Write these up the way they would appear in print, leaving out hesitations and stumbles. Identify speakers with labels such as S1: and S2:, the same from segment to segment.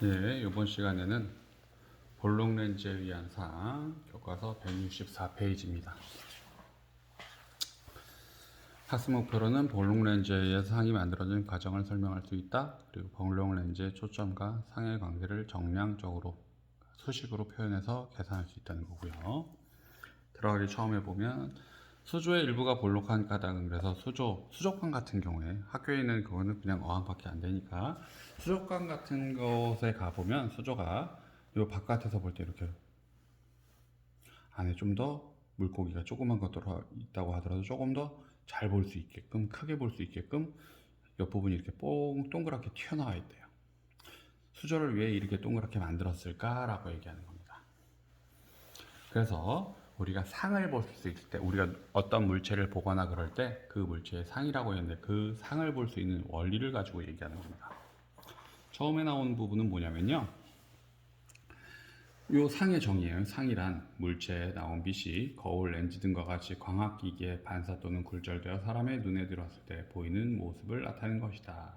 S1: 예, 이번 시간에는 볼록렌즈에 의한 사항, 교과서 164페이지입니다. 학습 목표로는 볼록렌즈에 의해 상이 만들어진 과정을 설명할 수 있다. 그리고 볼록렌즈의 초점과 상의 관계를 정량적으로 수식으로 표현해서 계산할 수 있다는 거고요. 들어가기 처음에 보면 수조의 일부가 볼록한 까닭은 그래서 수족관 같은 경우에 학교에 있는 그거는 그냥 어항밖에 안 되니까 수족관 같은 곳에 가보면 수조가 요 바깥에서 볼 때 이렇게 안에 좀 더 물고기가 조그만 것들어 있다고 하더라도 조금 더 잘 볼 수 있게끔 크게 볼 수 있게끔 옆부분이 이렇게 뽕 동그랗게 튀어나와 있대요. 수조를 왜 이렇게 동그랗게 만들었을까라고 얘기하는 겁니다. 그래서 우리가 상을 볼 수 있을 때, 우리가 어떤 물체를 보거나 그럴 때 그 물체의 상이라고 했는데 그 상을 볼 수 있는 원리를 가지고 얘기하는 겁니다. 처음에 나온 부분은 뭐냐면요, 요 상의 정의예요. 상이란 물체에 나온 빛이 거울, 렌즈 등과 같이 광학기기에 반사 또는 굴절되어 사람의 눈에 들어왔을 때 보이는 모습을 나타내는 것이다.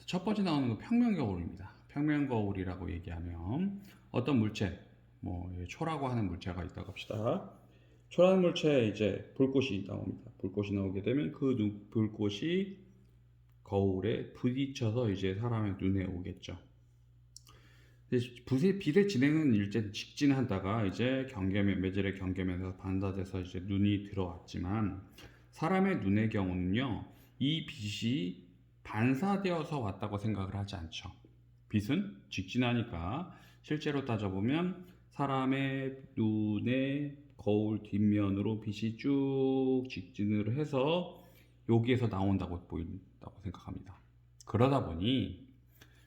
S1: 첫 번째 나오는 건 평면거울입니다. 평면거울이라고 얘기하면 어떤 물체, 뭐 초라고 하는 물체가 있다고 합시다. 초라한 물체에 이제 불꽃이 나옵니다. 불꽃이 나오게 되면 그 불꽃이 거울에 부딪혀서 이제 사람의 눈에 오겠죠. 빛의 진행은 일제 직진하다가 이제 매질의 경계면에서 반사돼서 이제 눈이 들어왔지만 사람의 눈의 경우는요, 이 빛이 반사되어서 왔다고 생각을 하지 않죠. 빛은 직진하니까 실제로 따져보면 사람의 눈의 거울 뒷면으로 빛이 쭉 직진을 해서 여기에서 나온다고 보인다고 생각합니다. 그러다 보니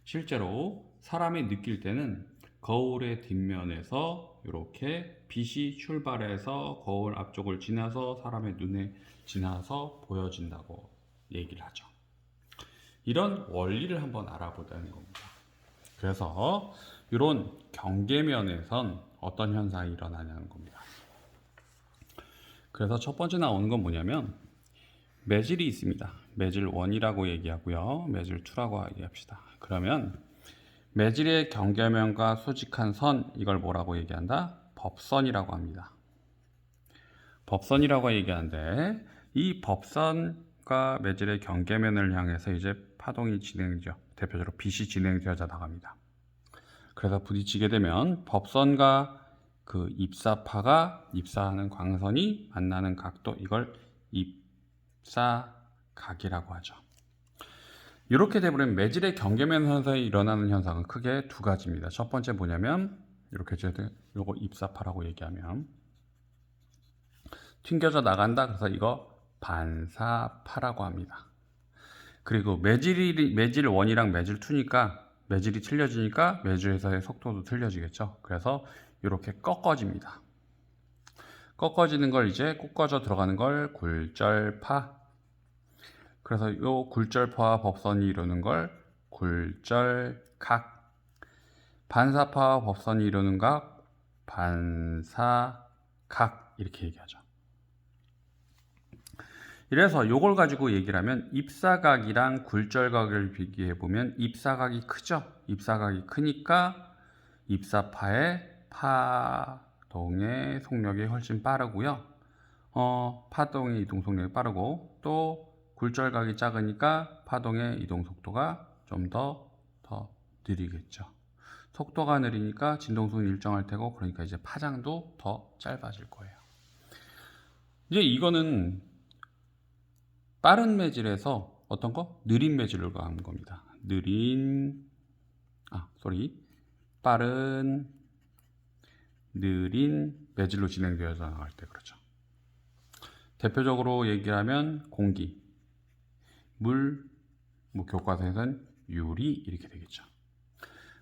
S1: 실제로 사람이 느낄 때는 거울의 뒷면에서 이렇게 빛이 출발해서 거울 앞쪽을 지나서 사람의 눈에 지나서 보여진다고 얘기를 하죠. 이런 원리를 한번 알아보자는 겁니다. 그래서 이런 경계면에선 어떤 현상이 일어나냐는 겁니다. 그래서 첫 번째 나오는 건 뭐냐면 매질이 있습니다. 매질 1이라고 얘기하고요. 매질 2라고 얘기합시다. 그러면 매질의 경계면과 수직한 선, 이걸 뭐라고 얘기한다? 법선이라고 합니다. 법선이라고 얘기하는데 이 법선과 매질의 경계면을 향해서 이제 파동이 진행되죠. 대표적으로 빛이 진행되어져 나갑니다. 그래서 부딪히게 되면 법선과 그 입사파가 입사하는 광선이 만나는 각도, 이걸 입사각이라고 하죠. 이렇게 되버리면 매질의 경계면 현상에 일어나는 현상은 크게 두 가지입니다. 첫 번째 뭐냐면 이렇게 요거 입사파라고 얘기하면 튕겨져 나간다. 그래서 이거 반사파라고 합니다. 그리고 매질 1이랑 매질 2니까 매질이 틀려지니까 매질에서의 속도도 틀려지겠죠. 그래서 이렇게 꺾어집니다. 꺾어지는 걸 이제 꺾어져 들어가는 걸 굴절파. 그래서 이 굴절파와 법선이 이루는 걸 굴절각, 반사파와 법선이 이루는 각 반사각, 이렇게 얘기하죠. 이래서 이걸 가지고 얘기를 하면 입사각이랑 굴절각을 비교해 보면 입사각이 크죠. 입사각이 크니까 입사파의 파동의 속력이 훨씬 빠르고요. 파동의 이동 속력이 빠르고 또 굴절각이 작으니까 파동의 이동 속도가 좀 더 느리겠죠. 속도가 느리니까 진동속은 일정할 테고, 그러니까 이제 파장도 더 짧아질 거예요. 이제 이거는 빠른 매질에서 어떤 거? 느린 매질로 가는 겁니다. 빠른, 느린 매질로 진행되어서 나갈 때 그렇죠. 대표적으로 얘기하면 공기, 물, 뭐 교과서에서는 유리, 이렇게 되겠죠.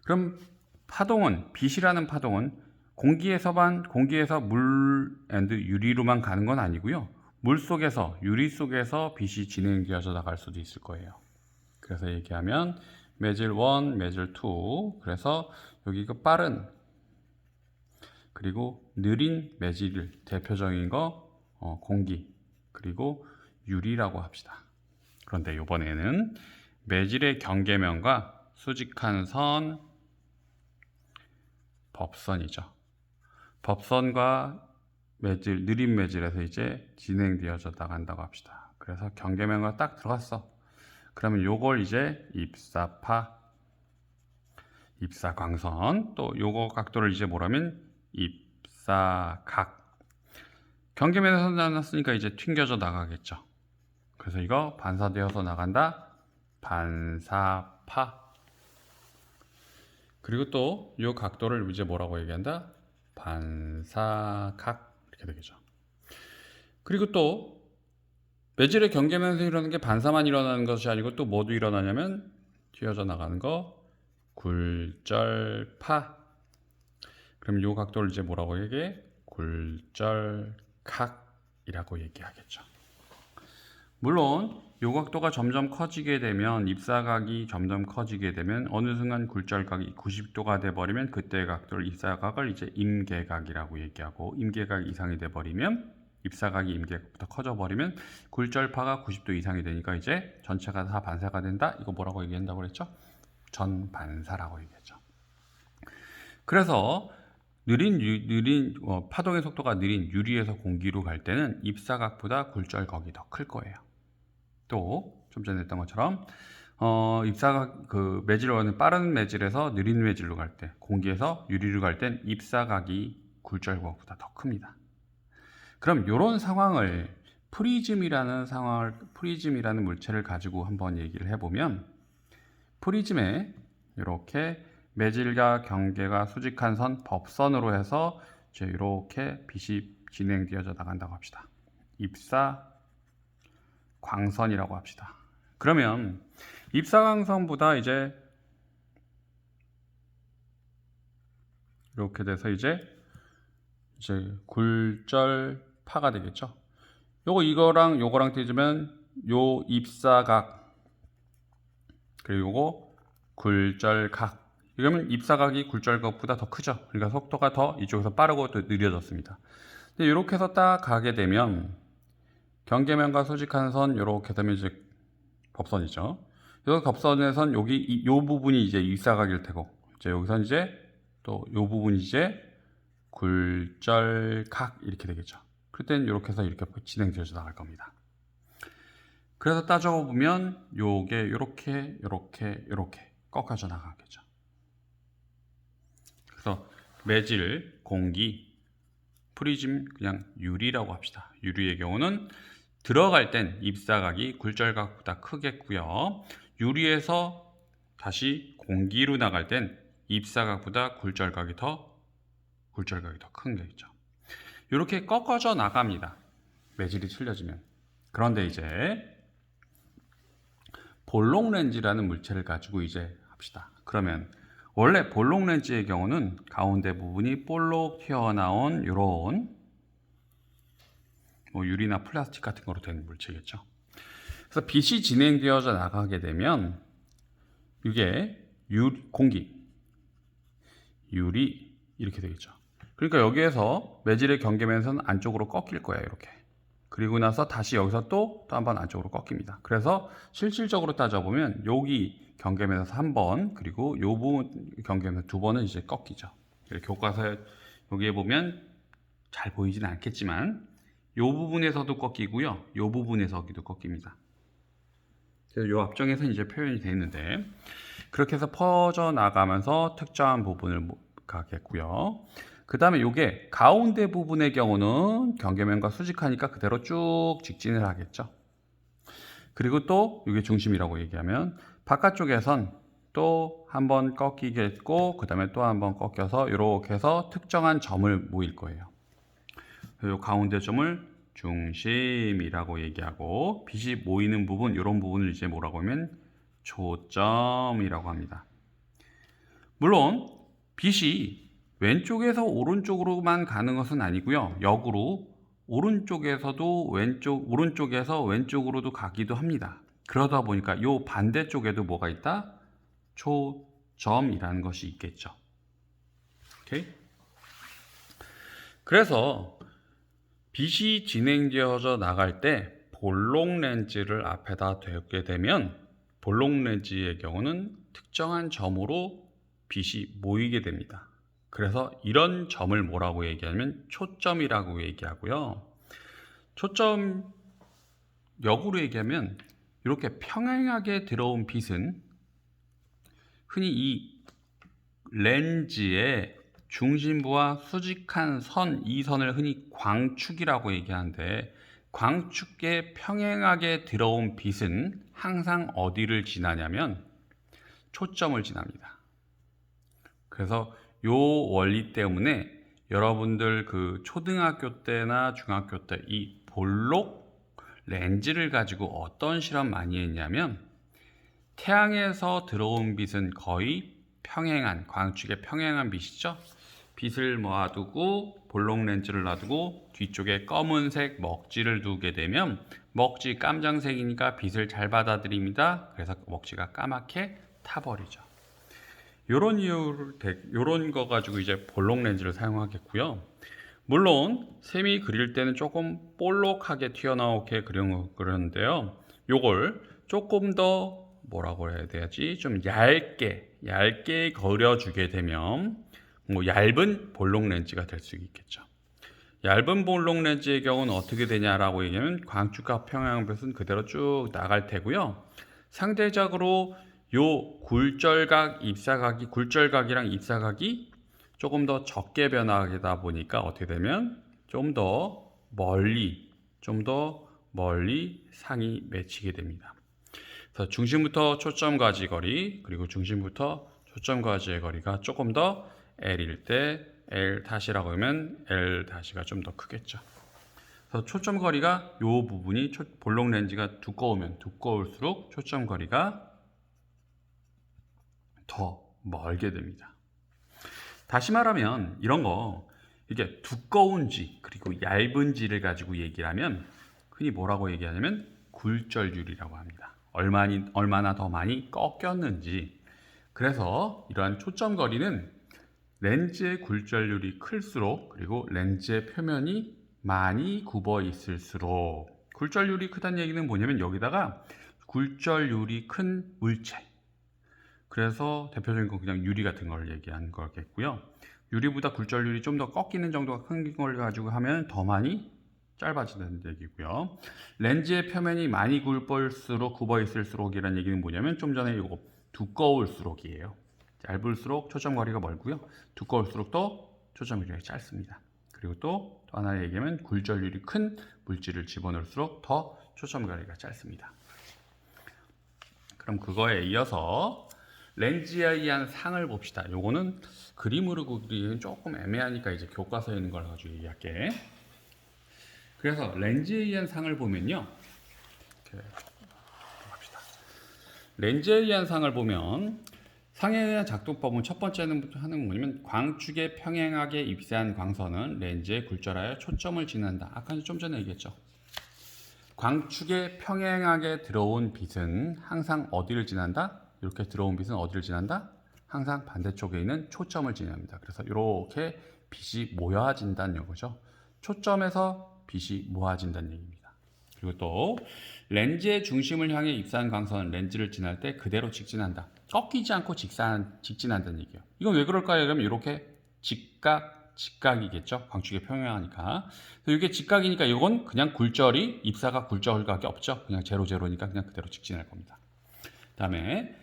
S1: 그럼 파동은, 빛이라는 파동은 공기에서 물 앤드 유리로만 가는 건 아니고요. 물 속에서, 유리 속에서 빛이 진행되어서 나갈 수도 있을 거예요. 그래서 얘기하면 매질 1, 매질 2. 그래서 여기 그 빠른 그리고 느린 매질 대표적인 거 공기 그리고 유리라고 합시다. 그런데 이번에는 매질의 경계면과 수직한 선, 법선이죠. 법선과 매질, 느린 매질에서 이제 진행되어져 나간다고 합시다. 그래서 경계면과 딱 들어갔어. 그러면 요걸 이제 입사파, 입사광선, 또 요거 각도를 이제 뭐라면 입사각. 경계면에서 나왔으니까 이제 튕겨져 나가겠죠. 그래서 이거 반사되어서 나간다. 반사파. 그리고 또 요 각도를 이제 뭐라고 얘기한다? 반사각. 이렇게 되겠죠. 그리고 또 매질의 경계면에서 일어나는 게 반사만 일어나는 것이 아니고 또 뭐도 일어나냐면 튀어져 나가는 거 굴절파. 그럼 요 각도를 이제 뭐라고 얘기해? 굴절각이라고 얘기하겠죠. 물론 요 각도가 점점 커지게 되면, 입사각이 점점 커지게 되면 어느 순간 굴절각이 90도가 돼 버리면 그때의 각도를, 입사각을 이제 임계각이라고 얘기하고, 임계각 이상이 돼 버리면, 입사각이 임계각부터 커져 버리면 굴절파가 90도 이상이 되니까 이제 전체가 다 반사가 된다. 이거 뭐라고 얘기한다고 그랬죠? 전반사라고 얘기했죠. 그래서 파동의 속도가 느린 유리에서 공기로 갈 때는 입사각보다 굴절각이 더 클 거예요. 또 좀 전에 했던 것처럼 입사각, 그 매질로는 빠른 매질에서 느린 매질로 갈 때, 공기에서 유리로 갈 땐 입사각이 굴절각보다 더 큽니다. 그럼 이런 상황을 프리즘이라는 물체를 가지고 한번 얘기를 해보면, 프리즘에 이렇게 매질과 경계가 수직한 선, 법선으로 해서 이제 이렇게 빛이 진행되어져 나간다고 합시다. 입사 광선이라고 합시다. 그러면 입사광선보다 이제 이렇게 돼서 이제 굴절파가 되겠죠. 이거랑 요거랑 떼주면 요 입사각, 그리고 요거 굴절각. 이러면 입사각이 굴절각보다 더 크죠. 그러니까 속도가 더 이쪽에서 빠르고 또 느려졌습니다. 근데 이렇게 해서 딱 가게 되면 경계면과 수직한 선, 이렇게 되면 이제 법선이죠. 여기 법선에선 여기 요 부분이 이제 입사각일 테고, 이제 여기선 이제 또 요 부분이 이제 굴절각 이렇게 되겠죠. 그때는 이렇게 해서 이렇게 진행되어져 나갈 겁니다. 그래서 따져보면 요게 이렇게 꺾어져 나가겠죠. 그래서 매질, 공기, 프리즘 그냥 유리라고 합시다. 유리의 경우는 들어갈 땐 입사각이 굴절각보다 크겠고요. 유리에서 다시 공기로 나갈 땐 입사각보다 굴절각이 더 큰 거겠죠. 이렇게 꺾어져 나갑니다. 매질이 틀려지면. 그런데 이제 볼록 렌즈라는 물체를 가지고 이제 합시다. 그러면 원래 볼록 렌즈의 경우는 가운데 부분이 볼록 튀어나온 이런 유리나 플라스틱 같은 거로 된 물체겠죠. 그래서 빛이 진행되어져 나가게 되면 이게 공기, 유리 이렇게 되겠죠. 그러니까 여기에서 매질의 경계면에서는 안쪽으로 꺾일 거예요. 이렇게. 그리고 나서 다시 여기서 또 한 번 안쪽으로 꺾입니다. 그래서 실질적으로 따져보면 여기 경계면에서 한 번, 그리고 요 부분 경계면 두 번은 이제 꺾이죠. 교과서에 여기에 보면 잘 보이진 않겠지만 요 부분에서도 꺾이고요. 요 부분에서도 꺾입니다. 그래서 요 앞쪽에서 이제 표현이 되어 있는데, 그렇게 해서 퍼져 나가면서 특정한 부분을 가겠고요. 그 다음에 요게 가운데 부분의 경우는 경계면과 수직하니까 그대로 쭉 직진을 하겠죠. 그리고 또 이게 중심이라고 얘기하면 바깥쪽에선 또 한 번 꺾이겠고, 그 다음에 또 한 번 꺾여서 이렇게 해서 특정한 점을 모일 거예요. 요 가운데 점을 중심이라고 얘기하고, 빛이 모이는 부분, 이런 부분을 이제 뭐라고 하면 초점이라고 합니다. 물론 빛이 왼쪽에서 오른쪽으로만 가는 것은 아니고요. 역으로 오른쪽에서 왼쪽으로도 가기도 합니다. 그러다 보니까 이 반대쪽에도 뭐가 있다? 초점이라는 것이 있겠죠. 오케이? 그래서 빛이 진행되어져 나갈 때 볼록 렌즈를 앞에다 대게 되면 볼록 렌즈의 경우는 특정한 점으로 빛이 모이게 됩니다. 그래서 이런 점을 뭐라고 얘기하면 초점이라고 얘기하고요. 초점 역으로 얘기하면 이렇게 평행하게 들어온 빛은 흔히 이 렌즈의 중심부와 수직한 선, 이 선을 흔히 광축이라고 얘기하는데, 광축에 평행하게 들어온 빛은 항상 어디를 지나냐면 초점을 지납니다. 그래서 요 원리 때문에 여러분들 그 초등학교 때나 중학교 때 이 볼록 렌즈를 가지고 어떤 실험 많이 했냐면, 태양에서 들어온 빛은 거의 평행한, 광축에 평행한 빛이죠. 빛을 모아두고 볼록 렌즈를 놔두고 뒤쪽에 검은색 먹지를 두게 되면 먹지 깜장색이니까 빛을 잘 받아들입니다. 그래서 먹지가 까맣게 타버리죠. 요런 거 가지고 이제 볼록 렌즈를 사용하겠고요. 물론 셈이 그릴 때는 조금 볼록하게 튀어나오게 그렸는데요. 요걸 조금 더 뭐라고 해야 되지? 좀 얇게 그려주게 되면 뭐 얇은 볼록 렌즈가 될 수 있겠죠. 얇은 볼록 렌즈의 경우는 어떻게 되냐라고 얘기하면 광축과 평행빛은 그대로 쭉 나갈 테고요. 상대적으로 요 굴절각이랑 입사각이 조금 더 적게 변하다 보니까 어떻게 되면 좀 더 멀리 상이 맺히게 됩니다. 그래서 중심부터 초점까지 거리, 그리고 중심부터 초점까지의 거리가 조금 더 L일 때 L''이라고 하면 L''가 좀 더 크겠죠. 그래서 초점 거리가 이 부분이 볼록 렌즈가 두꺼우면 두꺼울수록 초점 거리가 더 멀게 됩니다. 다시 말하면 이런 거, 이게 두꺼운지 그리고 얇은지를 가지고 얘기를 하면 흔히 뭐라고 얘기하냐면 굴절률이라고 합니다. 얼마나 더 많이 꺾였는지. 그래서 이러한 초점 거리는 렌즈의 굴절률이 클수록, 그리고 렌즈의 표면이 많이 굽어 있을수록, 굴절률이 크다는 얘기는 뭐냐면 여기다가 굴절률이 큰 물체, 그래서 대표적인 건 그냥 유리 같은 걸 얘기한 거겠고요. 유리보다 굴절률이 좀 더 꺾이는 정도가 큰 걸 가지고 하면 더 많이 짧아지는 얘기고요. 렌즈의 표면이 많이 굽어 있을수록이라는 얘기는 뭐냐면 좀 전에 이거 두꺼울수록이에요. 얇을수록 초점 거리가 멀고요. 두꺼울수록 또 초점 거리가 짧습니다. 그리고 또 하나 얘기하면 굴절률이 큰 물질을 집어넣을수록 더 초점 거리가 짧습니다. 그럼 그거에 이어서 렌즈에 의한 상을 봅시다. 요거는 그림으로 그리기는 조금 애매하니까 이제 교과서에 있는 걸 가지고 얘기할게. 그래서 렌즈에 의한 상을 보면요. 이렇게 갑시다. 렌즈에 의한 상을 보면 상에 의한 작동법은 첫 번째는 하는 건 뭐냐면 광축에 평행하게 입사한 광선은 렌즈에 굴절하여 초점을 지난다. 아까 좀 전에 얘기했죠. 광축에 평행하게 들어온 빛은 항상 어디를 지난다? 이렇게 들어온 빛은 어디를 지난다? 항상 반대쪽에 있는 초점을 지납니다. 그래서 이렇게 빛이 모아진다는 거죠. 초점에서 빛이 모아진다는 얘기입니다. 그리고 또 렌즈의 중심을 향해 입사한 광선은 렌즈를 지날 때 그대로 직진한다. 꺾이지 않고 직진한다는 얘기예요. 이건 왜 그럴까요? 그러면 이렇게 직각이겠죠. 광축에 평행하니까. 이게 직각이니까 이건 그냥 굴절이, 입사각 굴절각이 없죠. 그냥 제로니까 그냥 그대로 직진할 겁니다. 그 다음에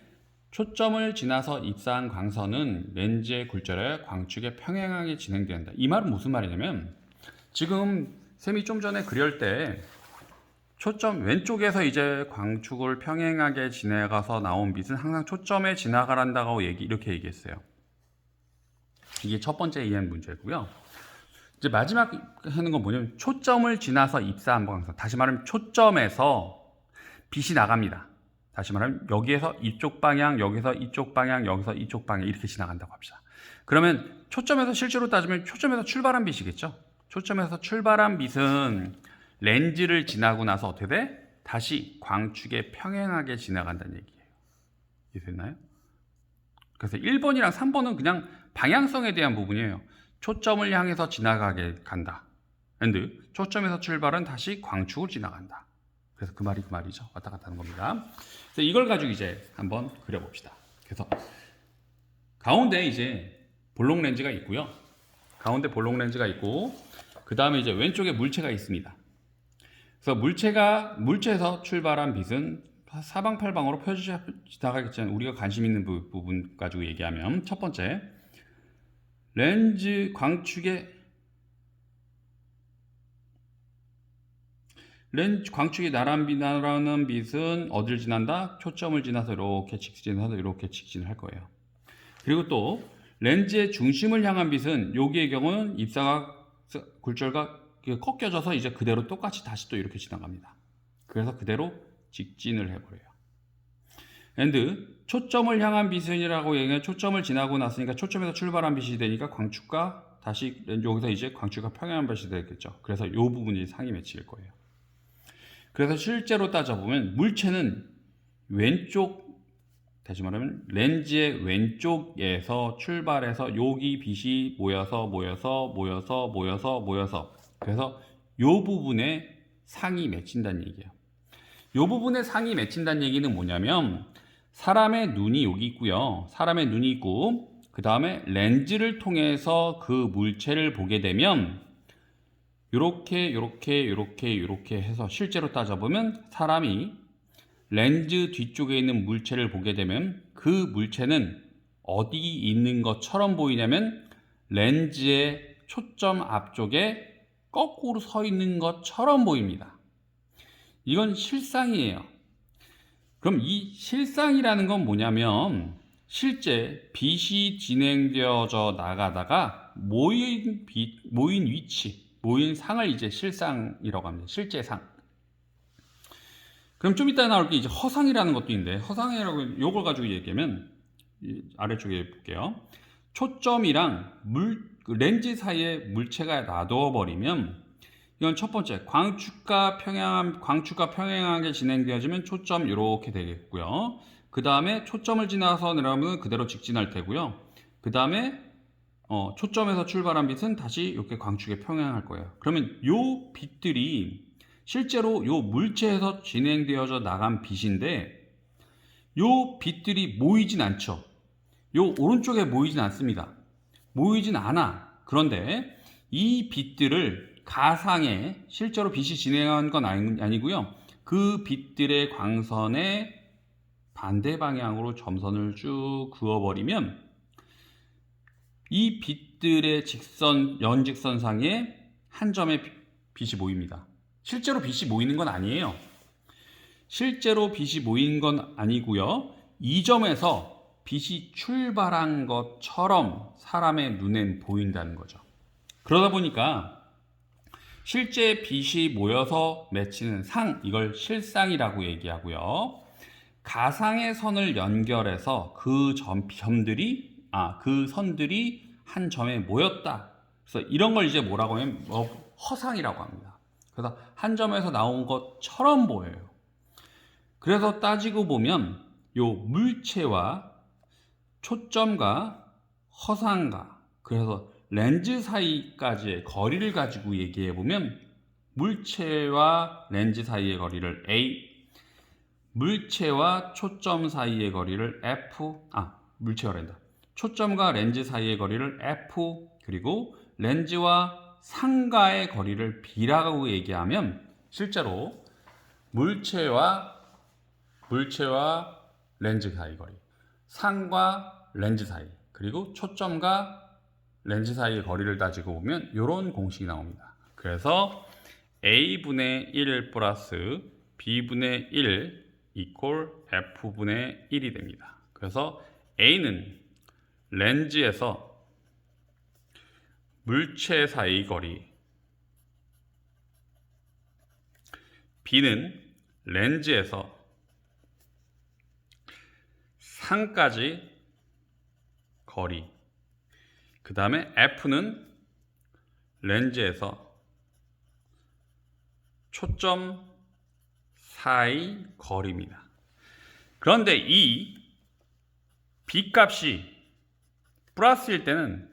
S1: 초점을 지나서 입사한 광선은 렌즈의 굴절에 광축에 평행하게 진행된다. 이 말은 무슨 말이냐면 지금 쌤이 좀 전에 그릴 때 초점 왼쪽에서 이제 광축을 평행하게 지나가서 나온 빛은 항상 초점에 지나가란다고 이렇게 얘기했어요. 이게 첫 번째 이해한 문제고요. 이제 마지막 하는 건 뭐냐면 초점을 지나서 입사한 광선. 다시 말하면 초점에서 빛이 나갑니다. 다시 말하면 여기에서 이쪽 방향, 여기서 이쪽 방향, 여기서 이쪽 방향 이렇게 지나간다고 합시다. 그러면 초점에서 실제로 따지면 초점에서 출발한 빛이겠죠. 초점에서 출발한 빛은 렌즈를 지나고 나서 어떻게 돼? 다시 광축에 평행하게 지나간다는 얘기예요. 이해됐나요? 그래서 1번이랑 3번은 그냥 방향성에 대한 부분이에요. 초점을 향해서 지나가게 간다. and 초점에서 출발은 다시 광축을 지나간다. 그래서 그 말이죠. 왔다 갔다 하는 겁니다. 그래서 이걸 가지고 이제 한번 그려봅시다. 그래서 가운데 이제 볼록 렌즈가 있고요. 가운데 볼록 렌즈가 있고 그 다음에 이제 왼쪽에 물체가 있습니다. 그래서 물체에서 출발한 빛은 사방팔방으로 펴져 지나가겠지만 우리가 관심 있는 부분 가지고 얘기하면 첫 번째 렌즈 광축에 날아가는 빛은 어디를 지난다? 초점을 지나서 이렇게 직진해서 이렇게 직진을 할 거예요. 그리고 또 렌즈의 중심을 향한 빛은 여기의 경우는 입사각 굴절각 꺾여져서 이제 그대로 똑같이 다시 또 이렇게 지나갑니다. 그래서 그대로 직진을 해버려요. 초점을 향한 빛은이라고 얘기하면 초점을 지나고 났으니까 초점에서 출발한 빛이 되니까 광축과 다시 여기서 이제 광축과 평행한 빛이 되겠죠. 그래서 이 부분이 상이 맺힐 거예요. 그래서 실제로 따져보면 물체는 다시 말하면 렌즈의 왼쪽에서 출발해서 여기 빛이 모여서 그래서 이 부분에 상이 맺힌다는 얘기예요. 이 부분에 상이 맺힌다는 얘기는 뭐냐면 사람의 눈이 여기 있고요. 사람의 눈이 있고 그 다음에 렌즈를 통해서 그 물체를 보게 되면 이렇게 해서 실제로 따져보면 사람이 렌즈 뒤쪽에 있는 물체를 보게 되면 그 물체는 어디 있는 것처럼 보이냐면 렌즈의 초점 앞쪽에 거꾸로 서 있는 것처럼 보입니다. 이건 실상이에요. 그럼 이 실상이라는 건 뭐냐면 실제 빛이 진행되어져 나가다가 모인 상을 이제 실상이라고 합니다. 실제 상. 그럼 좀 이따 나올 게 이제 허상이라는 것도 있는데 허상이라고 요걸 가지고 얘기하면 아래쪽에 볼게요. 초점이랑 렌즈 사이에 물체가 놔둬 버리면 이건 첫 번째 광축과 평행하게 진행되어지면 초점 이렇게 되겠고요. 그 다음에 초점을 지나서 내려가면 그대로 직진할 테고요. 그 다음에 초점에서 출발한 빛은 다시 이렇게 광축에 평행할 거예요. 그러면 요 빛들이 실제로 요 물체에서 진행되어져 나간 빛인데 요 빛들이 모이진 않죠. 요 오른쪽에 모이진 않습니다. 모이진 않아. 그런데 이 빛들을 가상에 실제로 빛이 진행한 건 아니고요. 그 빛들의 광선의 반대 방향으로 점선을 쭉 그어버리면 이 빛들의 연직선상에 한 점의 빛이 모입니다. 실제로 빛이 모이는 건 아니에요. 실제로 빛이 모인 건 아니고요. 이 점에서 빛이 출발한 것처럼 사람의 눈엔 보인다는 거죠. 그러다 보니까 실제 빛이 모여서 맺히는 상, 이걸 실상이라고 얘기하고요. 가상의 선을 연결해서 그 선들이 한 점에 모였다. 그래서 이런 걸 이제 뭐라고 하면 허상이라고 합니다. 그래서 한 점에서 나온 것처럼 보여요. 그래서 따지고 보면 요 물체와 초점과 허상과 그래서 렌즈 사이까지의 거리를 가지고 얘기해 보면 물체와 렌즈 사이의 거리를 A, 물체와 초점 사이의 거리를 F, 초점과 렌즈 사이의 거리를 F, 그리고 렌즈와 상가의 거리를 B라고 얘기하면 실제로 물체와 렌즈 사이 거리, 상과 렌즈 사이, 그리고 초점과 렌즈 사이의 거리를 따지고 보면 이런 공식이 나옵니다. 그래서 A분의 1 플러스 B분의 1 이퀄 F분의 1이 됩니다. 그래서 A는 렌즈에서 물체 사이 거리, B는 렌즈에서 상까지 거리, 그 다음에 F는 렌즈에서 초점 사이 거리입니다. 그런데 이 B 값이 플러스일 때는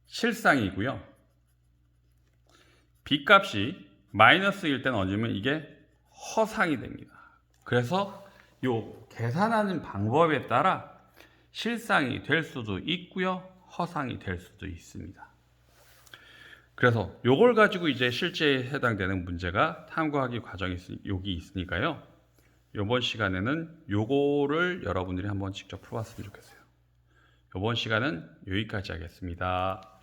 S1: 실상이고요. B 값이 마이너스일 때는 어쩌면 이게 허상이 됩니다. 그래서 요 계산하는 방법에 따라 실상이 될 수도 있고요, 허상이 될 수도 있습니다. 그래서 요걸 가지고 이제 실제에 해당되는 문제가 탐구하기 과정이 여기 있으니까요. 이번 시간에는 요거를 여러분들이 한번 직접 풀어봤으면 좋겠어요. 이번 시간은 여기까지 하겠습니다.